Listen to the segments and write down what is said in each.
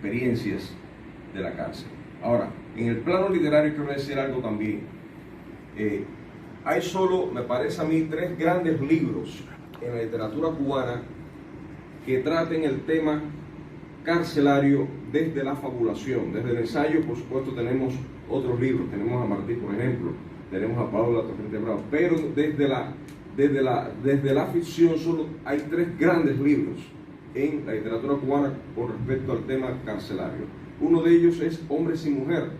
experiencias de la cárcel. Ahora, en el plano literario quiero decir algo también. Hay solo, me parece a mí, 3 grandes libros en la literatura cubana que traten el tema carcelario desde la fabulación, desde el ensayo. Por supuesto tenemos otros libros, tenemos a Martí, por ejemplo, tenemos a Paula Torrente Bravo, pero desde la ficción solo hay 3 grandes libros en la literatura cubana con respecto al tema carcelario. Uno de ellos es Hombres y Mujer,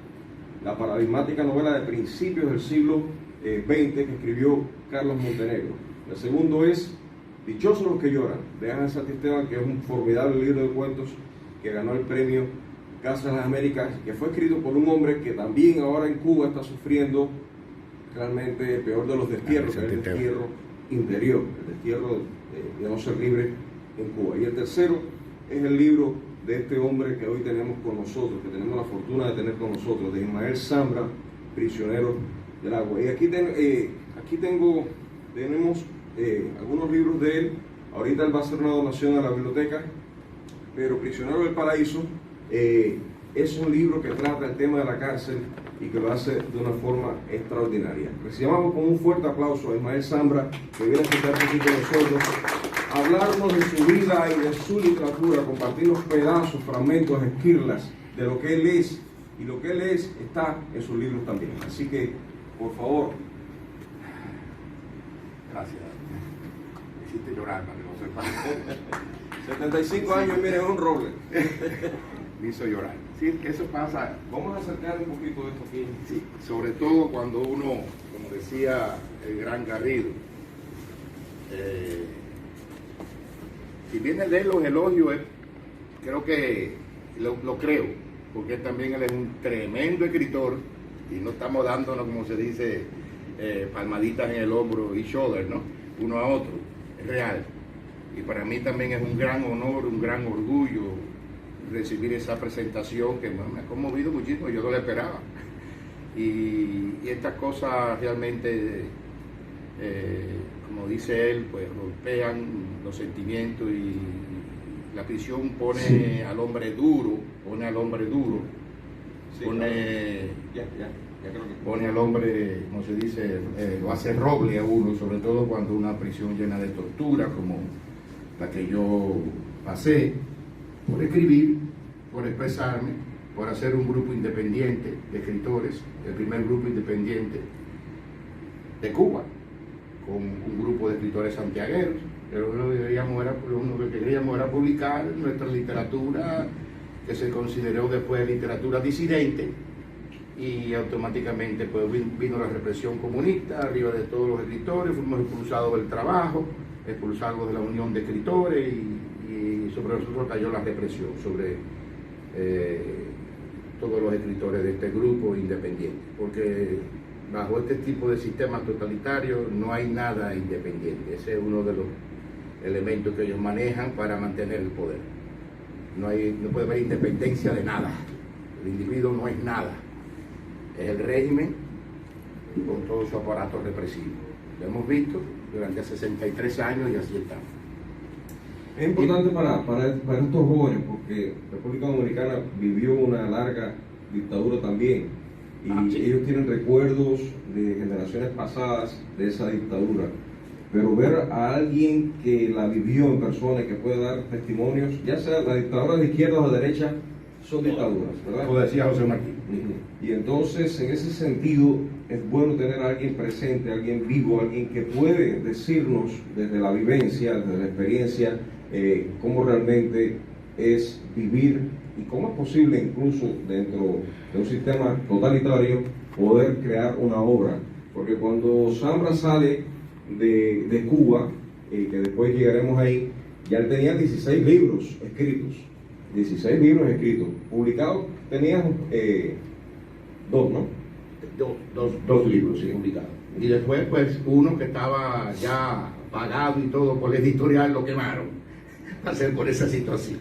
la paradigmática novela de principios del siglo XX que escribió Carlos Montenegro. El segundo es Dichosos los que lloran, de Ángel Santisteban, que es un formidable libro de cuentos que ganó el premio Casa de las Américas, que fue escrito por un hombre que también ahora en Cuba está sufriendo realmente el peor de los destierros, que es el destierro interior, el destierro de no ser libre en Cuba. Y el tercero es el libro de este hombre que hoy tenemos con nosotros, que tenemos la fortuna de tener con nosotros, de Ismael Zambra, Prisionero del Agua. Y aquí tenemos algunos libros de él. Ahorita él va a hacer una donación a la biblioteca, pero Prisionero del Paraíso es un libro que trata el tema de la cárcel y que lo hace de una forma extraordinaria. Recibamos con un fuerte aplauso a Ismael Zambra, que viene a sentarse aquí con nosotros, a hablarnos de su vida y de su literatura, compartirnos pedazos, fragmentos, esquirlas de lo que él es, y lo que él es está en sus libros también. Así que, por favor. Gracias. Me hiciste llorar para que no sepa. 75 años, miren, un roble. Me hizo llorar. Sí, eso pasa. Vamos a acercar un poquito de esto aquí. Sí, sobre todo cuando uno, como decía el gran Garrido, si viene de él los elogios, creo que lo creo, porque también él es un tremendo escritor y no estamos dándonos, como se dice, palmaditas en el hombro y shoulder, ¿no? Uno a otro, es real. Y para mí también es un gran honor, un gran orgullo recibir esa presentación que me ha conmovido muchísimo, yo no la esperaba. Y estas cosas realmente, como dice él, pues golpean los sentimientos y la prisión pone al hombre duro, pone al hombre, como se dice, lo hace roble a uno, sobre todo cuando una prisión llena de tortura, como la que yo pasé, por escribir, por expresarme, por hacer un grupo independiente de escritores, el primer grupo independiente de Cuba, con un grupo de escritores santiagueros. Pero lo único que queríamos era publicar nuestra literatura, que se consideró después literatura disidente, y automáticamente pues vino la represión comunista arriba de todos los escritores, fuimos expulsados del trabajo, expulsados de la Unión de Escritores, y sobre nosotros cayó la represión sobre todos los escritores de este grupo independiente, porque bajo este tipo de sistemas totalitarios no hay nada independiente. Ese es uno de los elementos que ellos manejan para mantener el poder. No puede haber independencia de nada. El individuo no es nada. Es el régimen con todo su aparato represivo. Lo hemos visto durante 63 años y así estamos. Es importante para estos jóvenes, porque República Dominicana vivió una larga dictadura también, y sí, ellos tienen recuerdos de generaciones pasadas de esa dictadura, pero ver a alguien que la vivió en persona y que puede dar testimonios, ya sea la dictadura de izquierda o de derecha, son dictaduras, ¿verdad? Como decía José Martí. Y entonces, en ese sentido, es bueno tener a alguien presente, alguien vivo, alguien que puede decirnos desde la vivencia, desde la experiencia, cómo realmente es vivir y cómo es posible, incluso dentro de un sistema totalitario, poder crear una obra. Porque cuando Zambra sale de Cuba, que después llegaremos ahí, ya él tenía 16 libros escritos. 16 libros escritos. Publicados tenías dos, ¿no? Dos libros, sí, publicados. Y después, pues, uno que estaba ya pagado y todo por la editorial, lo quemaron. Va a ser por esa situación.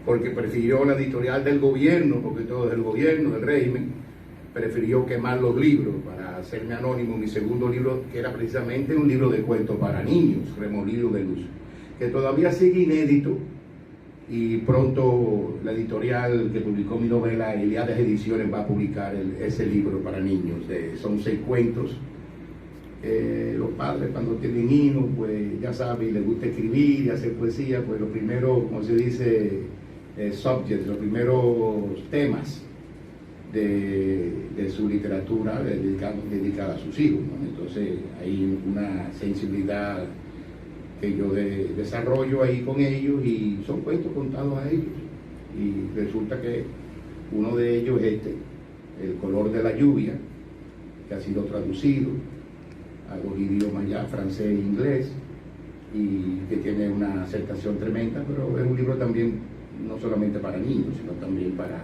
Porque prefirió la editorial del gobierno, porque todo es del gobierno, del régimen, prefirió quemar los libros para hacerme anónimo. Mi segundo libro, que era precisamente un libro de cuentos para niños, Remolinos de Luz, que todavía sigue inédito y pronto la editorial que publicó mi novela, Iliades Ediciones, va a publicar ese libro para niños. Son 6 cuentos. Los padres cuando tienen hijos, pues ya saben, les gusta escribir y hacer poesía, pues lo primero, como se dice, subjects, los primeros temas de su literatura dedicada a sus hijos, ¿no? Entonces hay una sensibilidad que yo desarrollo ahí con ellos, y son cuentos contados a ellos, y resulta que uno de ellos es El color de la lluvia, que ha sido traducido a 2 idiomas ya, francés e inglés, y que tiene una aceptación tremenda, pero es un libro también no solamente para niños, sino también para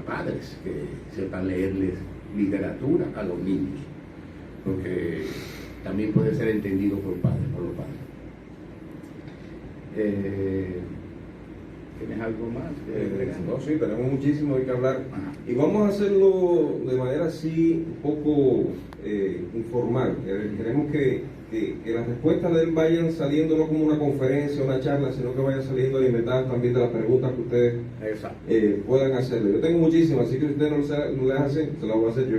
padres que sepan leerles literatura a los niños, porque también puede ser entendido por los padres. ¿Tienes algo más? No, sí, tenemos muchísimo de qué hablar. Ajá. Y vamos a hacerlo de manera así un poco informal. Queremos que las respuestas de él vayan saliendo no como una conferencia, una charla, sino que vayan saliendo alimentadas también de las preguntas que ustedes puedan hacerle. Yo tengo muchísimas, así que si ustedes no las hacen, se las voy a hacer yo.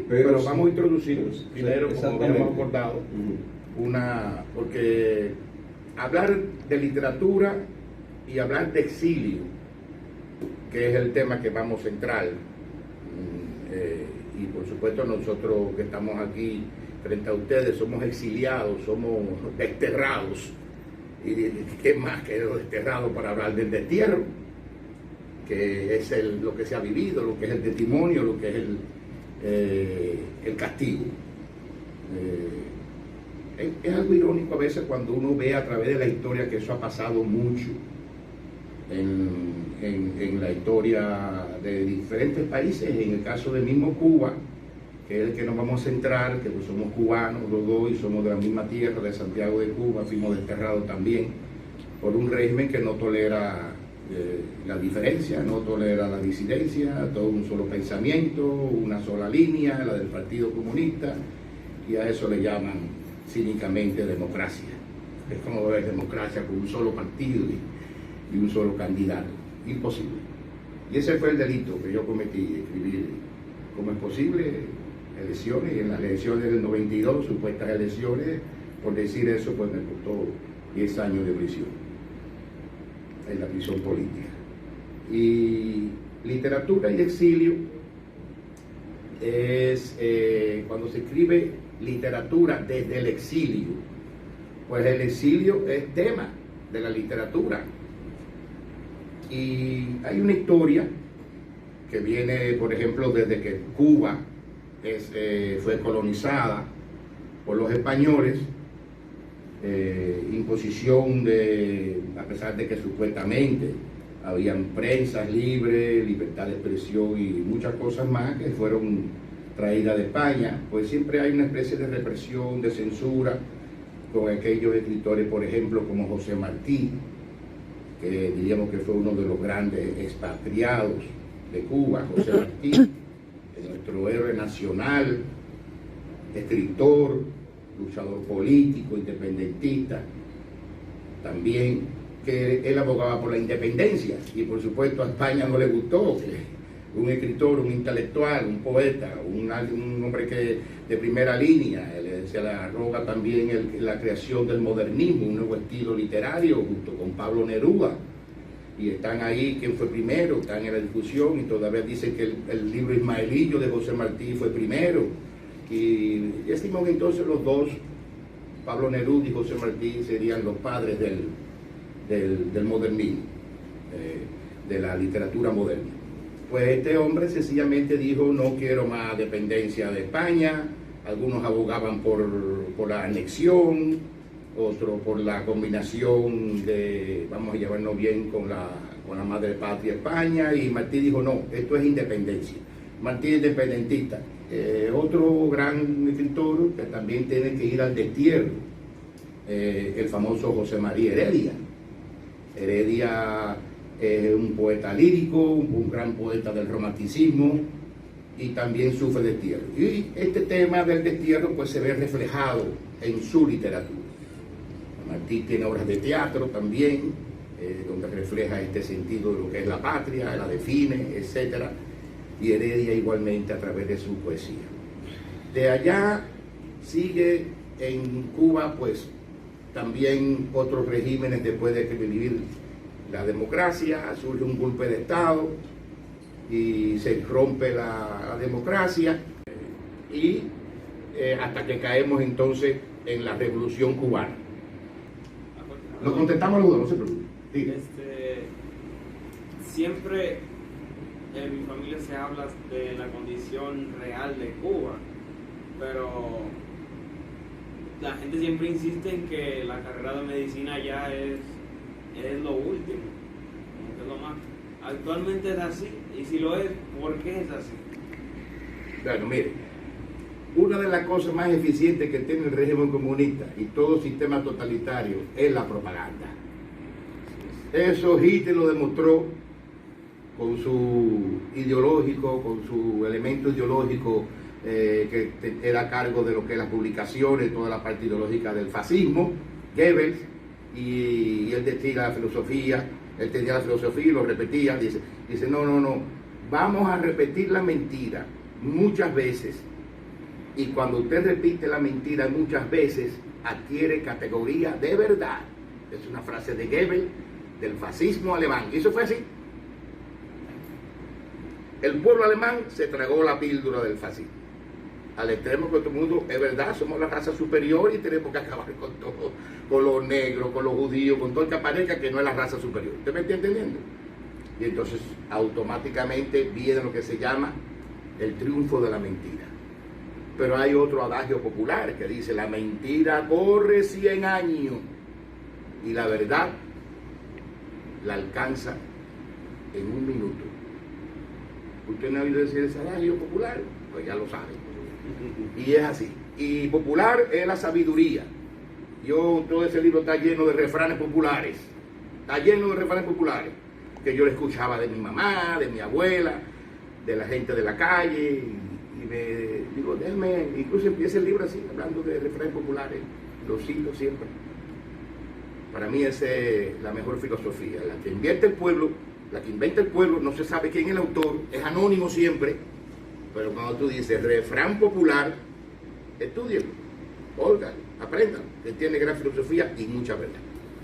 Pero vamos a introducirnos primero, como habíamos acordado, porque hablar de literatura y hablar de exilio, que es el tema que vamos a centrar, y por supuesto nosotros que estamos aquí frente a ustedes somos exiliados, somos desterrados, y qué más que los desterrados para hablar del destierro, que es lo que se ha vivido, lo que es el testimonio, lo que es el castigo. Es algo irónico a veces cuando uno ve a través de la historia que eso ha pasado mucho en la historia de diferentes países. En el caso de mismo Cuba, que es el que nos vamos a centrar, que pues somos cubanos los dos y somos de la misma tierra, de Santiago de Cuba, fuimos desterrados también por un régimen que no tolera la diferencia, no tolera la disidencia, todo un solo pensamiento, una sola línea, la del Partido Comunista, y a eso le llaman cínicamente democracia. Es como ver democracia con un solo partido y un solo candidato. Imposible. Y ese fue el delito que yo cometí, escribir cómo es posible elecciones, y en las elecciones del 92, supuestas elecciones, por decir eso, pues me costó 10 años de prisión, en la prisión política. Y literatura y exilio es cuando se escribe literatura desde el exilio, pues el exilio es tema de la literatura. Y hay una historia que viene, por ejemplo, desde que Cuba fue colonizada por los españoles, imposición a pesar de que supuestamente habían prensas libres, libertad de expresión y muchas cosas más que fueron traídas de España, pues siempre hay una especie de represión, de censura con aquellos escritores, por ejemplo, como José Martí, que diríamos que fue uno de los grandes expatriados de Cuba. José Martí, nuestro héroe nacional, escritor, luchador político, independentista, también que él abogaba por la independencia, y por supuesto a España no le gustó que un escritor, un intelectual, un poeta, un hombre que de primera línea, se le arroga también la creación del modernismo, un nuevo estilo literario junto con Pablo Neruda, y están ahí quién fue primero, están en la discusión, y todavía dicen que el libro Ismaelillo de José Martí fue primero, y estimamos entonces los dos, Pablo Neruda y José Martí, serían los padres del modernismo, de la literatura moderna. Pues este hombre sencillamente dijo: no quiero más dependencia de España. Algunos abogaban por la anexión, otros por la combinación de vamos a llevarnos bien con la madre patria España, y Martí dijo: no, esto es independencia. Martí es independentista. Otro gran escritor que también tiene que ir al destierro, el famoso José María Heredia. Heredia es un poeta lírico, un gran poeta del romanticismo, y también sufre destierro. Y este tema del destierro pues se ve reflejado en su literatura. Martí tiene obras de teatro también, donde refleja este sentido de lo que es la patria, la define, etc. Y Heredia igualmente a través de su poesía. De allá sigue en Cuba, pues, también otros regímenes después de que vivir la democracia, surge un golpe de Estado y se rompe la democracia y hasta que caemos entonces en la Revolución Cubana. Lo contestamos los dos, no se preocupen. Siempre en mi familia se habla de la condición real de Cuba, pero la gente siempre insiste en que la carrera de medicina ya es lo último, como que es lo más. Actualmente es así, y si lo es, ¿por qué es así? Bueno, mire, una de las cosas más eficientes que tiene el régimen comunista y todo sistema totalitario es la propaganda. Eso Hitler lo demostró con su ideológico, con su elemento ideológico que era a cargo de lo que es las publicaciones, toda la parte ideológica del fascismo, Goebbels, y él decía la filosofía, él tenía la filosofía y lo repetía, dice, no, vamos a repetir la mentira muchas veces, y cuando usted repite la mentira muchas veces, adquiere categoría de verdad. Es una frase de Goebbels, del fascismo alemán, y eso fue así. El pueblo alemán se tragó la píldora del fascismo, al extremo que todo el mundo, es verdad, somos la raza superior y tenemos que acabar con todo, con los negros, con los judíos, con todo el que aparezca que no es la raza superior. ¿Usted me está entendiendo? Y entonces automáticamente viene lo que se llama el triunfo de la mentira. Pero hay otro adagio popular que dice, la mentira corre 100 años y la verdad la alcanza en un minuto. ¿Usted no ha oído decir ese adagio popular? Pues ya lo sabe. Y es así. Y popular es la sabiduría. Todo ese libro está lleno de refranes populares. Está lleno de refranes populares. Que yo le escuchaba de mi mamá, de mi abuela, de la gente de la calle. Y me digo, déjame, incluso empieza el libro así, hablando de refranes populares. Lo cito siempre. Para mí esa es la mejor filosofía. La que inventa el pueblo, la que inventa el pueblo, no se sabe quién es el autor, es anónimo siempre. Pero cuando tú dices refrán popular, estúdienlo, oigan, aprendan, que tiene gran filosofía y mucha verdad.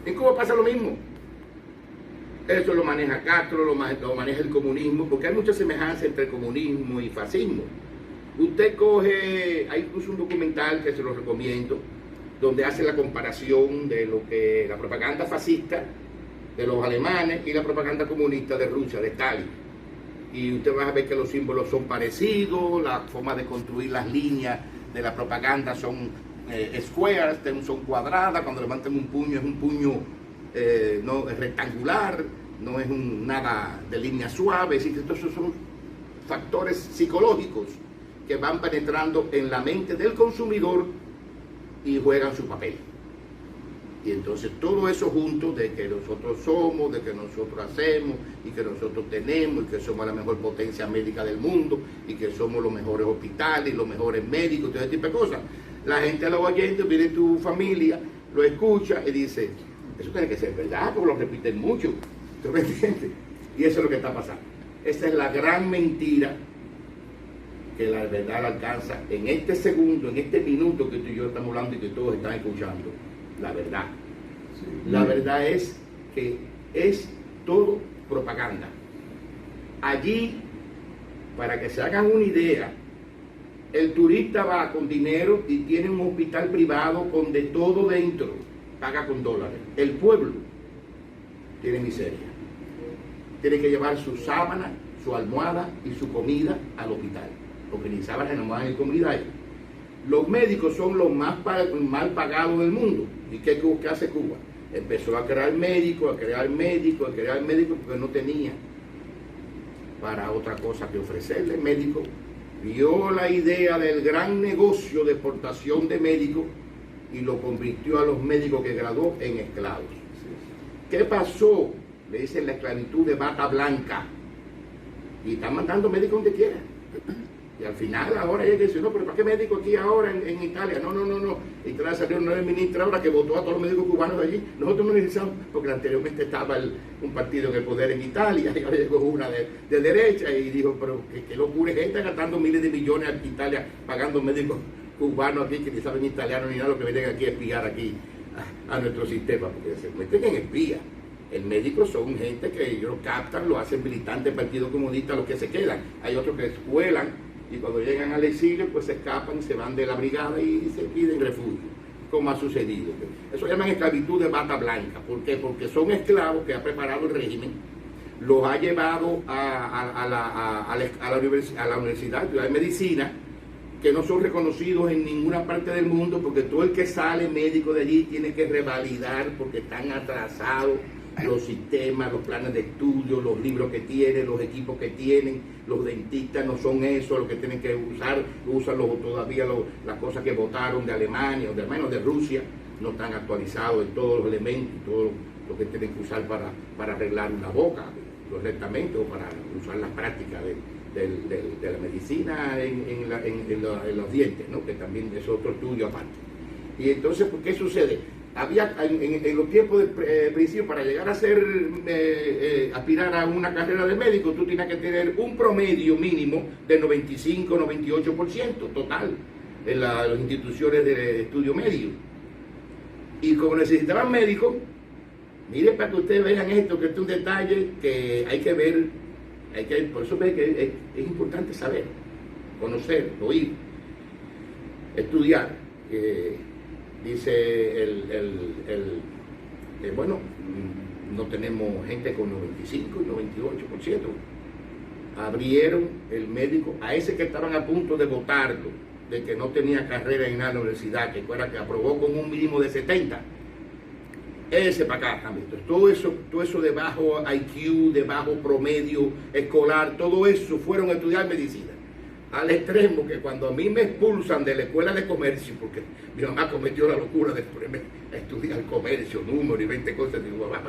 En Cuba pasa lo mismo. Eso lo maneja Castro, lo maneja el comunismo, porque hay mucha semejanza entre comunismo y fascismo. Usted coge, hay incluso un documental que se lo recomiendo, donde hace la comparación de lo que la propaganda fascista de los alemanes y la propaganda comunista de Rusia, de Stalin. Y usted va a ver que los símbolos son parecidos, la forma de construir las líneas de la propaganda son squares, son cuadradas, cuando levantan un puño es un puño no es rectangular, no es nada de línea suave. Entonces son factores psicológicos que van penetrando en la mente del consumidor y juegan su papel. Y entonces todo eso junto de que nosotros somos, de que nosotros hacemos y que nosotros tenemos y que somos la mejor potencia médica del mundo y que somos los mejores hospitales y los mejores médicos, todo ese tipo de cosas. La gente lo oyendo, viene tu familia, lo escucha y dice, eso tiene que ser verdad, porque lo repiten mucho. ¿Tú me entiendes? Y eso es lo que está pasando. Esa es la gran mentira que la verdad alcanza en este segundo, en este minuto que tú y yo estamos hablando y que todos están escuchando. La verdad. La verdad es que es todo propaganda. Allí, para que se hagan una idea, el turista va con dinero y tiene un hospital privado con de todo dentro, paga con dólares. El pueblo tiene miseria. Tiene que llevar su sábana, su almohada y su comida al hospital, porque ni sábana, ni almohada, ni comida hay. Los médicos son los más mal pagados del mundo. ¿Y qué hace Cuba? Empezó a crear médicos, porque no tenía para otra cosa que ofrecerle médicos. Vio la idea del gran negocio de exportación de médicos y lo convirtió a los médicos que graduó en esclavos. ¿Qué pasó? Le dicen la esclavitud de bata blanca. Y están mandando médicos donde quiera. Y al final ahora ella dice, no, pero ¿para qué médico aquí ahora en Italia? No. Italia salió una ministra ahora que votó a todos los médicos cubanos de allí. Nosotros no necesitamos, porque anteriormente estaba un partido en el poder en Italia, y ahora llegó una de derecha y dijo, pero qué locura es esta, gastando miles de millones en Italia, pagando médicos cubanos aquí que ni saben italiano ni nada, lo que vienen aquí a espiar aquí a nuestro sistema, porque se meten en espía. El médico son gente que ellos lo captan, lo hacen militantes del Partido Comunista, los que se quedan. Hay otros que escuelan y cuando llegan al exilio pues se escapan, se van de la brigada y se piden refugio, como ha sucedido. Eso llaman esclavitud de bata blanca. ¿Por qué? Porque son esclavos que ha preparado el régimen, los ha llevado a la Universidad de Medicina, que no son reconocidos en ninguna parte del mundo, porque todo el que sale médico de allí tiene que revalidar porque están atrasados los sistemas, los planes de estudio, los libros que tienen, los equipos que tienen. Los dentistas no son eso, lo que tienen que usar, usan todavía las cosas que votaron de Alemania o de menos de Rusia, no están actualizados en todos los elementos, todo lo que tienen que usar para arreglar una boca correctamente o para usar las prácticas de la medicina en los dientes, ¿no? Que también es otro estudio aparte. Y entonces, ¿qué sucede? Había en los tiempos del principio, para llegar a ser aspirar a una carrera de médico, tú tienes que tener un promedio mínimo de 95-98% total en las instituciones de estudio medio. Y como necesitaban médicos, mire para que ustedes vean esto, que este es un detalle que hay que ver, por eso ve que es importante saber, conocer, oír, estudiar. Dice bueno, no tenemos gente con 95 y 98%. Abrieron el médico a ese que estaban a punto de votarlo, de que no tenía carrera en la universidad, que aprobó con un mínimo de 70. Ese para acá también. Todo eso de bajo IQ, de bajo promedio escolar, todo eso fueron a estudiar medicina. Al extremo que cuando a mí me expulsan de la escuela de comercio, porque mi mamá cometió la locura de ponerme a estudiar comercio, números y 20 cosas, digo, mamá,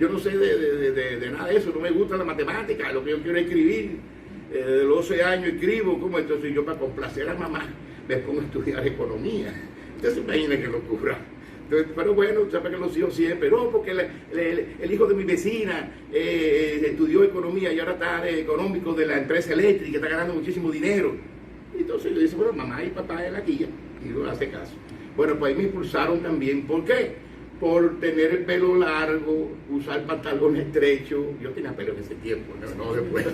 yo no sé de nada de eso, no me gusta la matemática, lo que yo quiero es escribir. De los 12 años escribo, ¿cómo? Entonces yo, para complacer a mamá, me pongo a estudiar economía. Entonces imagina que locura. Pero bueno, ¿sabes que los hijos siempre? No, porque el hijo de mi vecina estudió economía y ahora está de económico de la empresa eléctrica, está ganando muchísimo dinero. Entonces yo dije, bueno, mamá y papá es la guía, y no hace caso. Bueno, pues ahí me impulsaron también. ¿Por qué? Por tener el pelo largo, usar pantalones estrechos. Yo tenía pelo en ese tiempo, no después.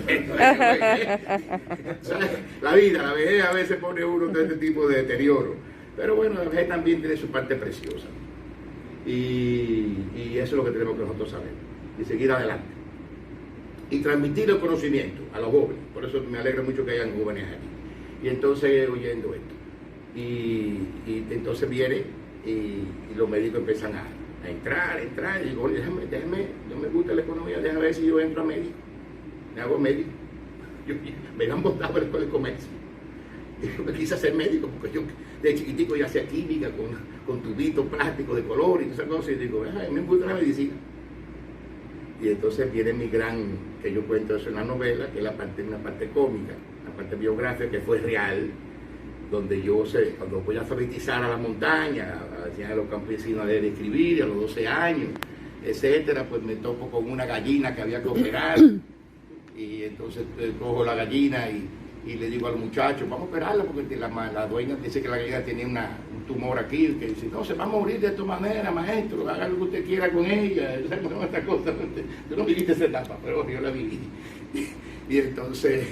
La vida, la vejez a veces pone uno de este tipo de deterioro. Pero bueno, la vejez también tiene su parte preciosa. Y eso es lo que tenemos que nosotros saber. Y seguir adelante. Y transmitir el conocimiento a los jóvenes. Por eso me alegra mucho que hayan jóvenes aquí. Y entonces oyendo esto. Y entonces viene y los médicos empiezan a entrar. Y digo, déjame, no me gusta la economía, déjame ver si yo entro a médico. Me hago médico. Me han votado por la escuela de comercio. Yo me quise hacer médico porque yo de chiquitico ya hacía química con tubitos plásticos de color y todas esas cosas, y digo, me gusta la medicina. Y entonces viene mi que yo cuento eso en la novela, que es una parte cómica, la parte biográfica que fue real, donde cuando voy a alfabetizar a la montaña, a los campesinos a leer y escribir, a los 12 años, etcétera, pues me topo con una gallina que había que operar, y entonces cojo la gallina y le digo al muchacho, vamos a operarla, porque la dueña dice que la gallina tiene un tumor aquí, que dice, no, se va a morir de tu manera, maestro, haga lo que usted quiera con ella, esta cosa. Tú no viviste esa etapa, pero yo la viví. Y entonces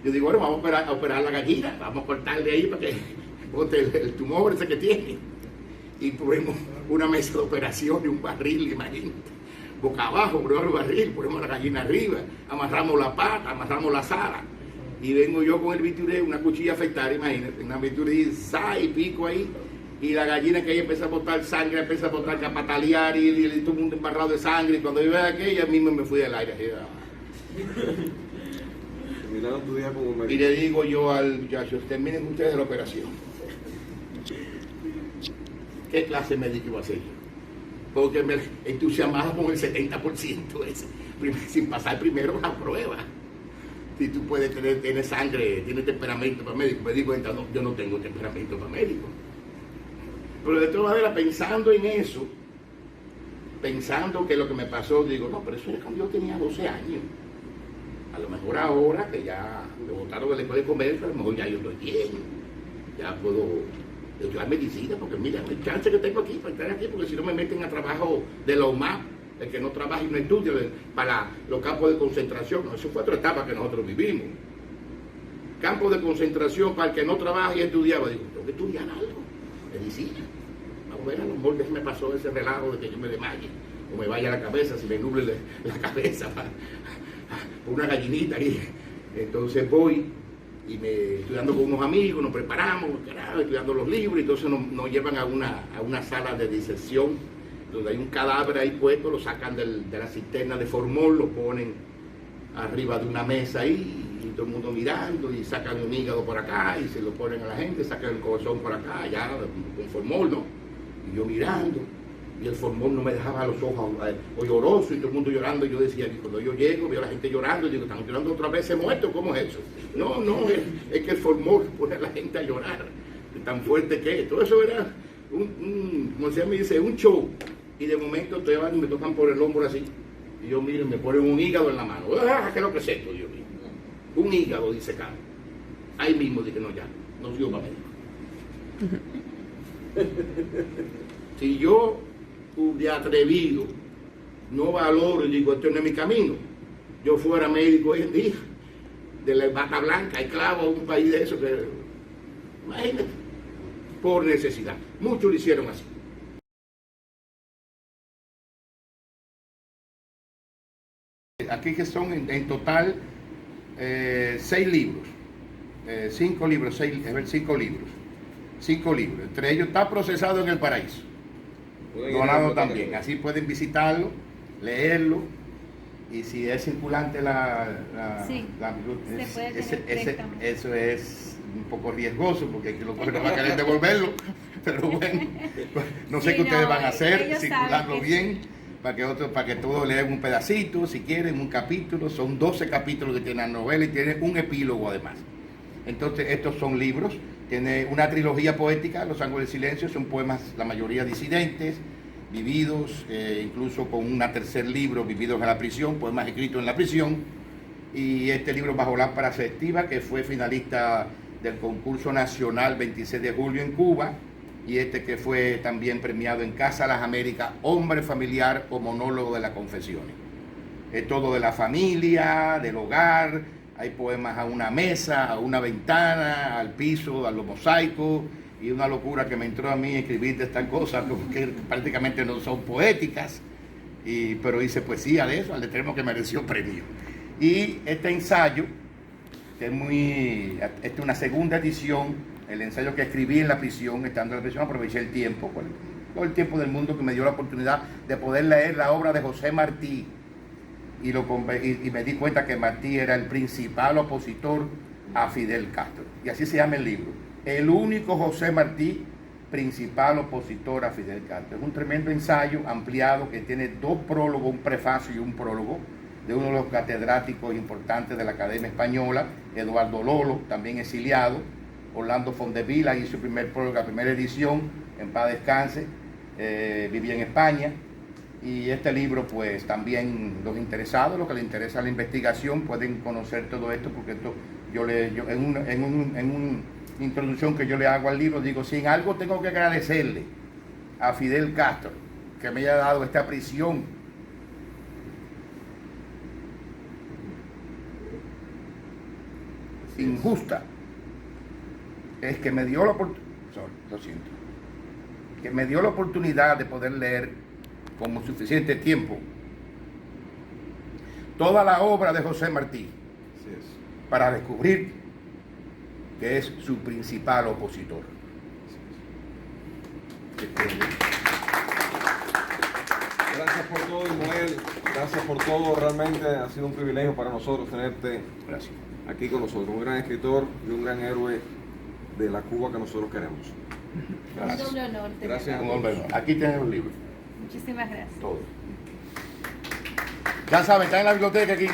yo digo, bueno, vamos a operar la gallina, vamos a cortarle ahí para que bote el tumor ese que tiene. Y ponemos una mesa de operación y un barril, imagínate, boca abajo, ponemos el barril, ponemos la gallina arriba, amarramos la pata, amarramos la sala. Y vengo yo con el bituré, una cuchilla afeitada, imagínate, una bituré y pico ahí, y la gallina que ahí empieza a botar sangre, empieza a botar, a patalear, y todo el mundo embarrado de sangre, y cuando yo veo aquella, mismo me fui del aire. Terminaron tu día como médico. Y le digo yo al muchacho, terminen ustedes la operación. ¿Qué clase de médico iba a ser yo? Porque me entusiasmaba con el 70% ese, sin pasar primero la prueba. si tú puedes tener sangre, tienes temperamento para médico. Me di cuenta, no, yo no tengo temperamento para médico. Pero de todas maneras, pensando en eso, pensando que lo que me pasó, digo, no, pero eso era cuando yo tenía 12 años. A lo mejor ahora que ya me botaron de la escuela de comercio, a lo mejor ya yo estoy bien, ya puedo estudiar medicina, porque mira, el chance que tengo aquí para estar aquí, porque si no me meten a trabajo de la UMAP, el que no trabaja y no estudia, para los campos de concentración. No, eso fue otra etapa que nosotros vivimos. Campos de concentración para el que no trabaja y estudiaba. Digo, tengo que estudiar algo, medicina. Vamos a ver, a lo mejor me pasó ese relajo de que yo me desmaye, o me vaya a la cabeza, si me nuble la cabeza por una gallinita ahí. Entonces voy y estudiando con unos amigos, nos preparamos, estudiando los libros, y entonces nos llevan a una sala de disección, donde hay un cadáver ahí puesto, lo sacan de la cisterna de formol, lo ponen arriba de una mesa ahí, y todo el mundo mirando, y sacan un hígado por acá, y se lo ponen a la gente, sacan el corazón por acá, ya con formol, ¿no? Y yo mirando, y el formol no me dejaba los ojos llorosos, y todo el mundo llorando, y yo decía, y cuando yo llego, veo a la gente llorando, y digo, ¿están llorando otra vez? ¿Se muerto? ¿Cómo es eso? No, es que el formol pone a la gente a llorar, tan fuerte que es. Todo eso era como se me dice, un show. Y de momento y me tocan por el hombro así, y yo miro y me ponen un hígado en la mano. ¡Ah, qué es lo que es esto, Dios mío! Un hígado, dice Carlos. Ahí mismo dije, no, ya, no sigo para médico. Si yo, de atrevido, no valoro y digo, esto no es mi camino, yo fuera médico hoy en día, de la bata blanca, esclavo a un país de eso, que, imagínate, por necesidad. Muchos lo hicieron así. Aquí que son en total 6 libros, 5 libros, 5 libros. 5 libros. Entre ellos está Procesado en el Paraíso. Donado también. Así pueden visitarlo, leerlo. Y si es circulante sí, eso es un poco riesgoso, porque aquí lo no va a querer devolverlo. Pero bueno, no sé qué ustedes van a hacer, circularlo bien. Para que todos lean un pedacito, si quieren, un capítulo. Son 12 capítulos que tiene la novela y tiene un epílogo además. Entonces, estos son libros. Tiene una trilogía poética, Los Ángeles del Silencio, son poemas, la mayoría disidentes, vividos, incluso con un tercer libro, Vividos en la Prisión, poemas escritos en la prisión. Y este libro, Bajo lámpara festiva, que fue finalista del concurso nacional 26 de julio en Cuba. Y este que fue también premiado en Casa de las Américas, Hombre Familiar o Monólogo de las Confesiones. Es todo de la familia, del hogar, hay poemas a una mesa, a una ventana, al piso, a los mosaicos, y una locura que me entró a mí escribir de estas cosas, que prácticamente no son poéticas, pero hice poesía de eso, al extremo que mereció premio. Y este ensayo, que esta es una segunda edición, el ensayo que escribí en la prisión, estando en la prisión, aproveché el tiempo, todo el tiempo del mundo que me dio la oportunidad de poder leer la obra de José Martí, y me di cuenta que Martí era el principal opositor a Fidel Castro, y así se llama el libro, el único José Martí, principal opositor a Fidel Castro. Es un tremendo ensayo ampliado que tiene 2 prólogos, un prefacio y un prólogo, de uno de los catedráticos importantes de la Academia Española, Eduardo Lolo, también exiliado. Orlando Fondevila hizo el primer prólogo, la primera edición, en paz descanse, vivía en España. Y este libro, pues también los interesados, los que les interesa la investigación, pueden conocer todo esto, porque esto en una introducción que yo le hago al libro, digo, si en algo tengo que agradecerle a Fidel Castro, que me haya dado esta prisión injusta, es que me dio la oportunidad de poder leer con suficiente tiempo toda la obra de José Martí, para descubrir que es su principal opositor. Gracias por todo, Ismael. Gracias por todo. Realmente ha sido un privilegio para nosotros tenerte aquí con nosotros. Un gran escritor y un gran héroe de la Cuba que nosotros queremos. Gracias. Un doble honor. Gracias. Un doble honor. Aquí tienes un libro. Muchísimas gracias. Todo. Ya saben, está en la biblioteca aquí.